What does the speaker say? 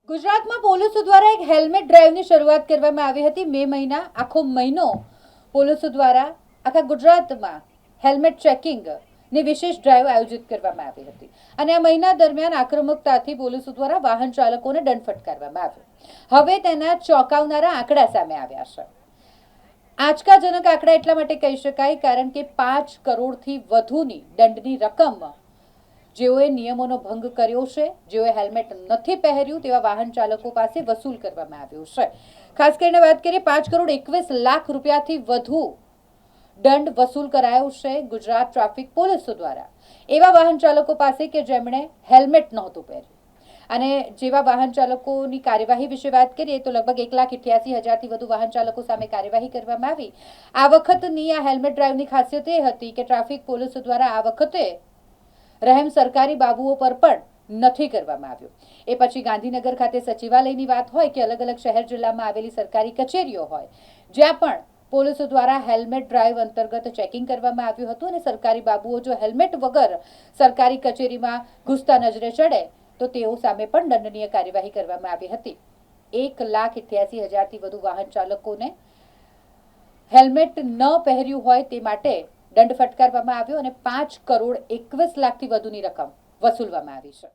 ગુજરાતમાં પોલીસો દ્વારા એક હેલ્મેટ ડ્રાઈવની શરૂઆત કરવામાં આવી હતી। મે મહિના આખો મહિનો પોલીસો દ્વારા આખા ગુજરાતમાં હેલ્મેટ ચેકિંગ ની વિશેષ ડ્રાઈવ આયોજિત કરવામાં આવી હતી અને આ મહિના દરમિયાન આક્રમકતાથી પોલીસો દ્વારા વાહન ચાલકોને દંડ ફટકારવામાં આવ્યો। હવે તેના ચોંકાવનારા આંકડા સામે આવ્યા છે। આંચકાજનક આંકડા એટલા માટે કહી શકાય કારણ કે 5 કરોડથી વધુની દંડની રકમ જેઓએ નિયમોનો ભંગ કર્યો છે, જેઓએ હેલ્મેટ નથી પહેર્યું તેવા વાહન ચાલકો પાસે વસૂલ કરવામાં આવ્યો છે। ખાસ કરીને વાત કરીએ 5 કરોડ 21 લાખ રૂપિયાથી વધુ દંડ વસૂલ કરાયો છે ગુજરાત ટ્રાફિક પોલીસ દ્વારા એવા વાહન ચાલકો પાસે કે જેમણે હેલ્મેટ નહોતું પહેર્યું। અને જેવા વાહન ચાલકોની કાર્યવાહી વિશે વાત કરીએ તો લગભગ 1,88,000થી વધુ વાહન ચાલકો સામે કાર્યવાહી કરવામાં આવી। આ વખતની આ હેલ્મેટ ડ્રાઈવની ખાસિયત એ હતી કે ટ્રાફિક પોલીસ દ્વારા આ વખતે રહેમ સરકારી બાબુઓ પર પણ નથી કરવામાં આવ્યો। એ પછી ગાંધીનગર ખાતે સચિવાલયની વાત હોય કે અલગ અલગ શહેર જિલ્લામાં આવેલી સરકારી કચેરીઓ હોય, જ્યાં પણ પોલીસો દ્વારા હેલ્મેટ ડ્રાઈવ અંતર્ગત ચેકિંગ કરવામાં આવ્યું હતું અને સરકારી બાબુઓ જો હેલ્મેટ વગર સરકારી કચેરીમાં ઘૂસતા નજરે ચડે તો તેઓ સામે પણ દંડનીય કાર્યવાહી કરવામાં આવી હતી। 1,88,000થી વધુ વાહન ચાલકોને હેલ્મેટ ન પહેર્યું હોય તે માટે દંડ ફટકારવામાં આવ્યો અને 5 કરોડ 21 લાખથી વધુની રકમ વસૂલવામાં આવી છે।